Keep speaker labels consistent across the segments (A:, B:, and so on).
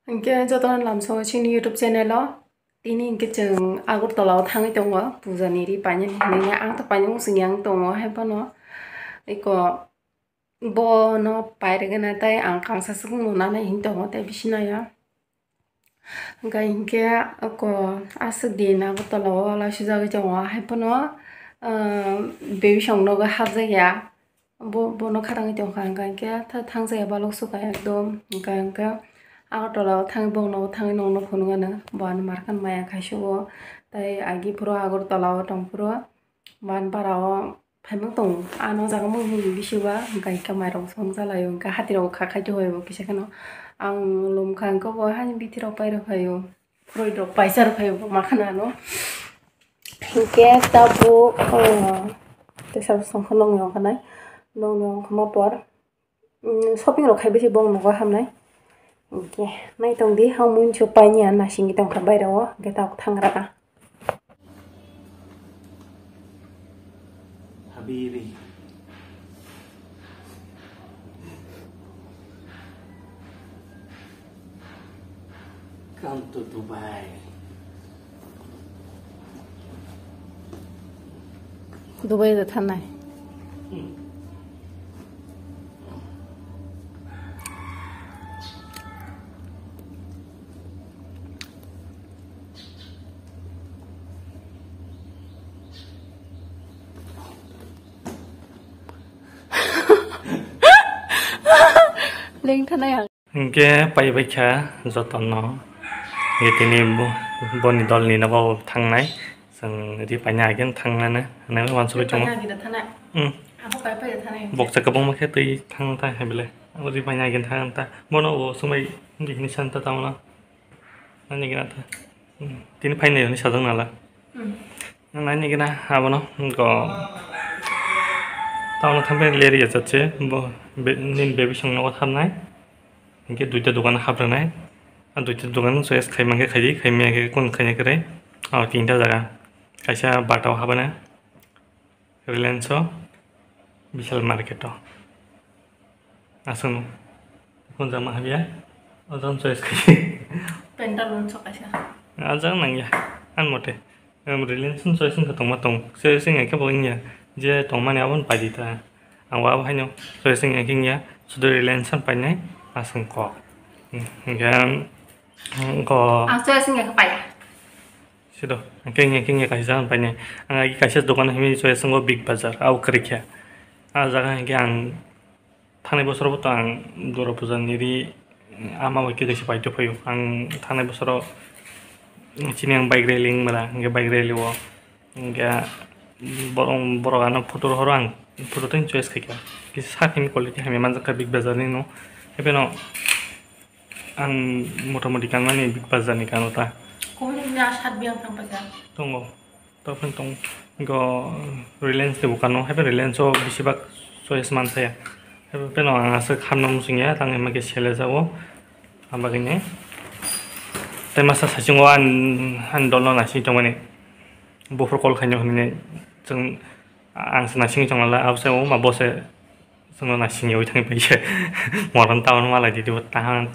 A: Anh cho tôi làm số trên YouTube channel đó. Tin in cái chừng aku tolong thang itu ngah, puja ni di panjang ni ang tak panjang mesti yang tu ngah apa no. Iko bo no pai dengan nanti ang kang sasung no nana hinto ngah tapi bisina ya. Angka ingke aku asal di na aku tolong la sudah ke ngah apa no. Baby song no ke hab ya. Bo no kadang itu angka ingke thang saya balok suka ekdom angka aku tolong thang bong no thang no phunungan ban markan maya kaisyo tai agi puro aku tolong tong puro ban parao phemang tong ano jaga mung bisiwa gai kamai rong song jalayo ka hatiro khakai jo hoyo kisakano ang lum khang ko bo han bitiro pai ro phayo puro ro paisa ro phayo makana no hingke tabu te sar song khonong yo kanai long khama por shopping ro khai bisi bong no ga hamnai oke nai tong di hau mun chu pai nya na singi tong kha bai ro ge ta thang ra ka
B: Habiri come to Dubai.
A: Dubai da than này lên thân này à
B: Nghe bay bay cha do tao nó nghe tin em bon đi đòn đi nó vào thằng này sang đi bay nhà cái thằng này nè này hoàn số trong bọc sẽ cái bông mà cái tây thằng ta hay bị lệ đi bay nhà cái thằng ta bon nó số mấy gì hình xanh ta tao nó anh như cái nào ta tin bay này nó sao nào là anh như cái nào à bon nó có tao nó tham bên lề đi giờ chứ bo nên baby xong nó tham này 이게 두이자 도간 하브라네 안 두이자 도간 소에스 카이망게 카이디 카이미야게 콘 카이냐 그래 तीनटा जगह कैसा बाटाव हाबना रिलायंस विशाल मार्केट आसन कौन सा महाविया अजन सोएस खाई
A: पेंटालून सो कैसा
B: अजन नंगिया अन मोटे रिलायंस सोएस का तोमा तों सोएस ने के बोइया जे तोमा ने अपन पादिता आवा भाइनो सोएस ने किंया सुदो रिलायंस पाइने aseng kok, kan kok.
A: Saya sih nggak kepaya.
B: Sudah, kayaknya kasih jalan banyak. Angin kasih dokan kami soalnya senggo big bazar, aku kerja. Jangan yang tanah besar itu ang 2000 ini ama waktu kasih payah payu. Ang tanah besar sini yang bike railing malah, nggak bike railing wo, nggak borong anak foto orang, foto tuh choice kerja. Kisah kami kualitas kami manjat ke big bazar ini no. Tapi no, ang motor-motor kan mana big bazar ni kan otak.
A: Kau ni asal biang tang bazar.
B: Tunggu, tapi tunggu, go Reliance tu bukan no, tapi Reliance so bisibak so esman saya. Tapi no, ang asal hamna musuhnya, tang emak kesel sawo, apa gini. Tapi masa sejauh an dollar nasi cuma ni, buffer call kanya ni, jeng ang nasi cuma lah, apa saya mau bose. Semua nasi ni orang bayar, orang tahu malah jadi tangan.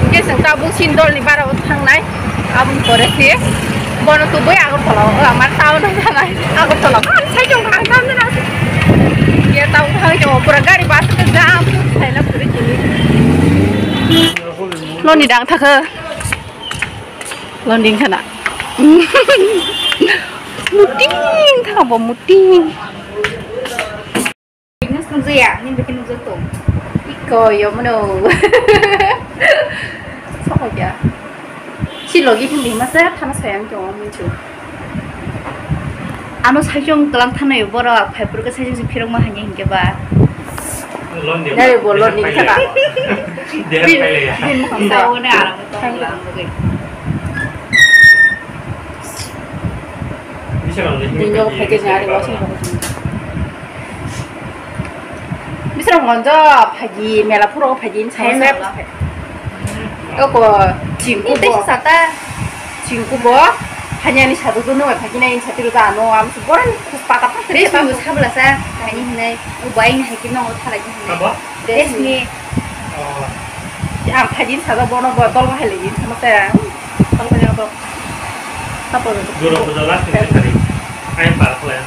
A: Kita sengkak bung sindol ni bara utang nai, abang korek sih. Bono tu boy aku tolong, amat tahu nang sana. Aku tolong, saya jom kang tahu nasi. Dia tahu kang jom pura gari pas ke jam, saya nak pergi sini. Lo ni dang tak ke? Lo ni kana. Muting, tak apa muting. Gì à? Nhưng mà cái nụ dân tụng ít coi giống mà đâu sao vậy kìa xin lỗi cái thằng mà sẽ thằng nó sáng cho mình chú nó sai trong làm thằng này bỏ ra phải bữa cái sai trong phi mà hành hình cái bà đây bộ lon đi các bạn pin không sao nè không làm được đi nhau phải cái nhà đi vào xin 미스랑 먼저 파기 메라 프로 파긴 차이셉 이거 진구보 진구보 한양이 차도도 너무 파기나인 차도도 안 와. 아무튼 뭐란 코스파가 파트리
C: Resmi sabla sa kani hinay ubayin hakim na uthalaji hinay.
B: Apa?
C: Resmi.
A: ang kaji sada bono botol ba heli sama saya tol banyak to apa itu
B: Guru bedolas ini tadi ayam park lah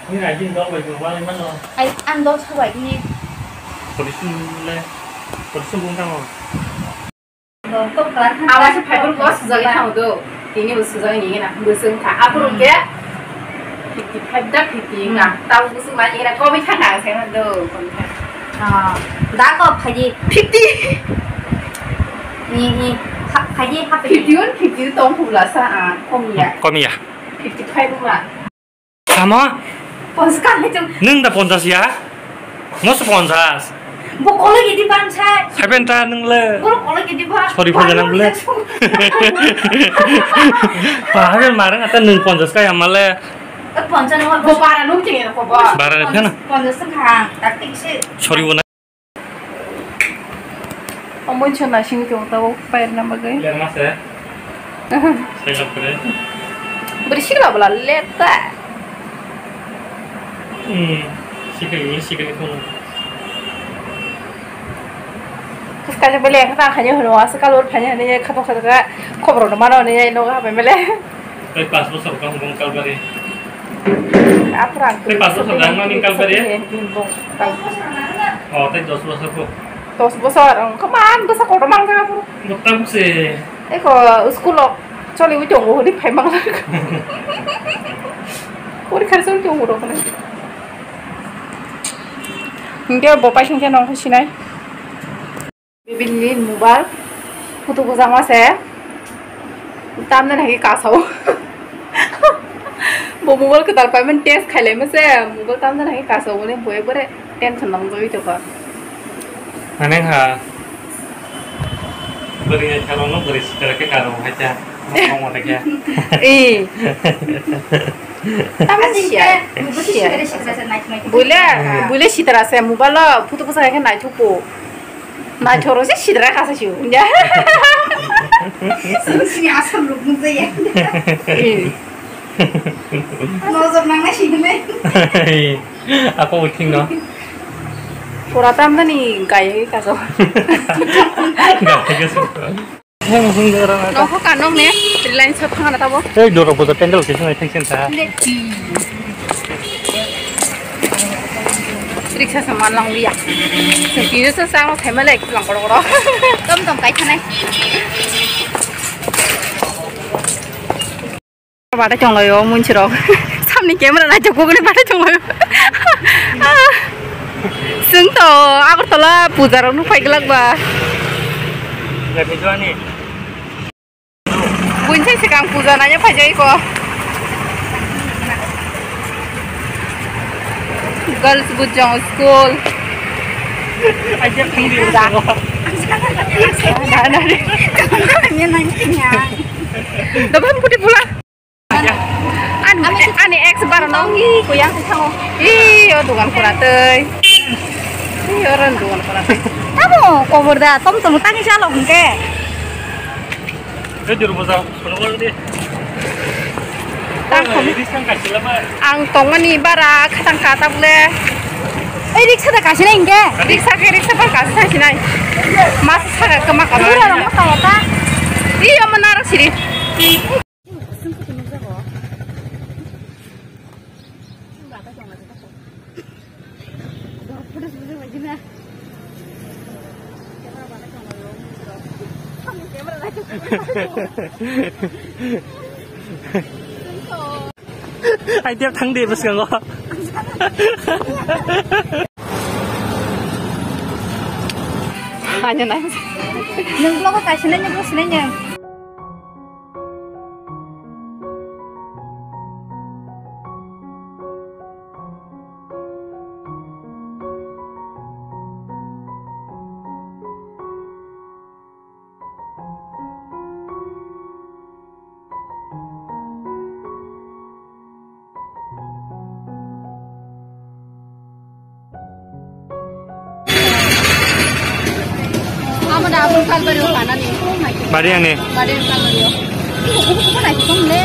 B: ini aja dong baju wali mana
C: Ai ăn đâu sao vậy đi
B: polisi lah polisi bukan mau
C: không có ăn
A: awas fiber bos sudah tahu tuh ini sudah ini na busung ka apur ke 55 dak 50 nga tahu busung ma ini na ko bi thang ang sen do kon ka
C: đã có phải gì
A: 50
C: ni phải gì hấp
A: 50 tong hu la sa a kom ya
B: komi ya
A: 55 đúng là
B: sama
A: bos kan itu
B: neng dah ponjas ya ngos ponjas
C: bộ có lấy gì đi bán xe
B: hai benta neng le
C: bộ có lấy gì đi bán
B: sorry ponjas neng le bahaya marang atau neng ponjas kayak malah
C: còn cho nó
A: bộ ba là lúc gì là bộ ba
B: barang itu na
C: còn được xếp hàng đặt tích sự
B: sorry wona
A: ông muốn chọn là xin kiểu tao phải làm cái
B: lihat mas ya saya lap kere
A: bersihlah bola leta
B: sikit itu
A: sekali beli yang kita hanya hanya sekali hanya ini kata kata kobrol mana ini no apa beli
B: tapi pas besar kamu bongkal bari
A: apa orang
B: tapi pas besar dah mana bongkal bari oh tapi dos besar kok
A: tos besar kemana besar kau remang kan apa
B: betul sih
A: kok sekolah cho liu chồng của đi phải mang lên của đi khai sơn chồng của đâu này dia bapak sing nong sini này bibin mobile foto ko sama saya tam na lagi kasau bo mobile ke tal payment test khai le mase mobile tam na lagi kasau ne boy bore tension nang goi to ka
B: aneh ha beri calon lo beri secara ke karo aja ngomong lagi ya
A: boleh sih terasa mobile foto ko saya kan naik cukup naik coro sih sih terasa kasih sih ya
C: sih asal lu mesti ya mau zaman nasi ini
B: aku uting no
A: Puratam nih gaya kaso
B: nggak gitu yang sundaran
A: no kok kanong nih lain satu kan ada apa
B: dulu buat pendel kisah tension ta
A: riksa sama lang liya sendiri sesang thay mà lại lang cổ đó
C: tôm tôm cái thế này
A: bạn đã chọn rồi ông muốn chưa đâu sao này kiếm mà lại chụp cô cái bạn đã chọn rồi sướng to aku telah puja orang nupai gelak ba
B: nggak bisa nih
A: bunyi sekarang puja nanya pajai kok girls bujang school
B: aja tinggi
A: ada
C: nanya nanya
A: dapat putih pula ani ex barang dong ku yang tahu iyo dengan kuratei iyo orang dengan kuratei
C: kamu kau berda tom tom tangi salok ke
B: itu juru besar penawar dia ini sang kasih lah
A: ang tongan ni bara katang kata boleh
C: riksa dah kasih nih ke
A: riksa par kasih sih nai mas sangat kemak apa
C: orang mau tahu apa
A: iya menarik sih
B: ai tiếp thắng đi mà sướng quá
A: hanya nai
C: nung lo kasih nih bos nih
A: Abang kan baru kanan nih.
B: Bari yang nih.
A: Bari kan baru.
C: Kok naik tuh le?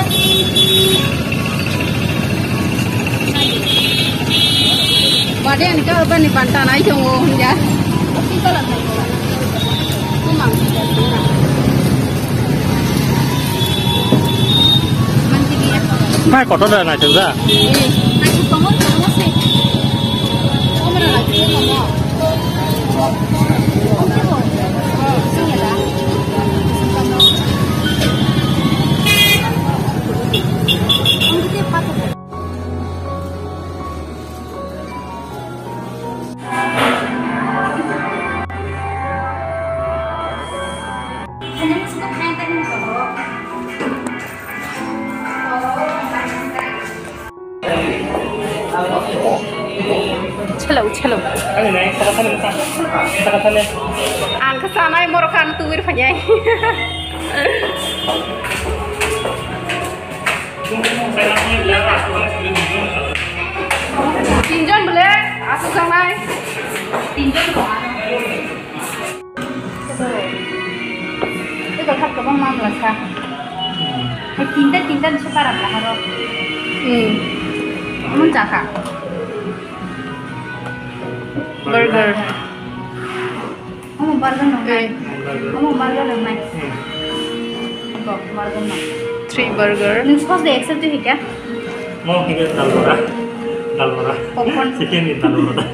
A: Bari yang kan urban nih pantai naik jauh ya.
B: Mai có đó là chừng ra.
C: Này cũng có mất gì. Không là chưa có mỏ. Không biết rồi. Xin nhờ đã. Không biết bắt được.
A: Chelo.
B: Ano na, takatan na.
A: Ang kasanay mo kan tuwir pa niya. Tinjon boleh? Aku sanay.
C: Tinjon ko ano. Ito kag kabang mamla sa. Ay tindan sa parang laharo. Anong tsaka?
A: Burger.
C: Burger no mai. Burger no mai. Burger no.
A: 3 burger.
C: Ning suppose de accept hi kya?
B: Mau hingga dal bora.
C: Popcorn.
B: Chicken ni dal bora.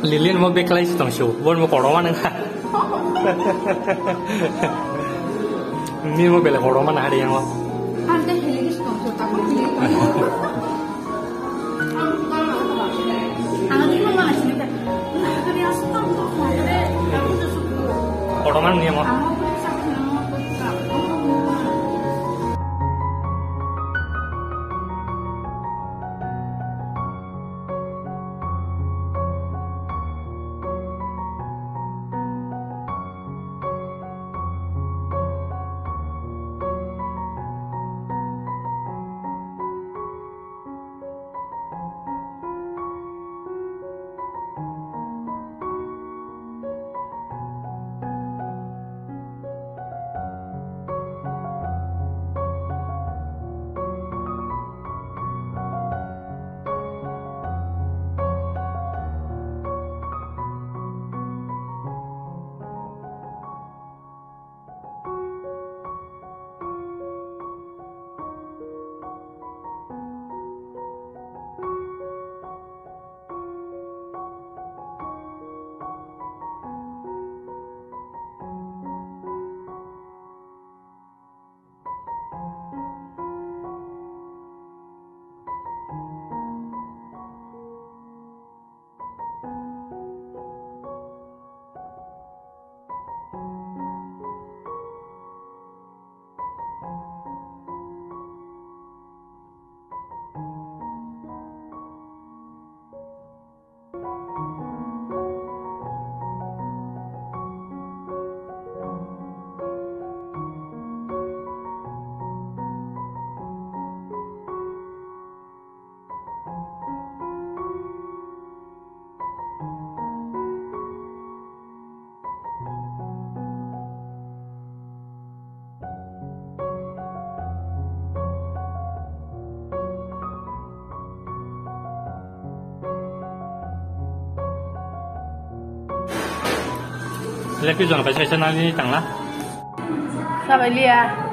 B: Lilian mau bek lagi setengah show, bukan mau koroman enggak? Ini mau bela koroman hari yang mau.
C: Ada heli setengah show tak boleh. Ang di mo mga sinita. Kaya setengah show ada. Aku tu suka.
B: Koroman ni mau. Lagi jangan pakai channel ini tang lah.
A: Sao vậy Lia?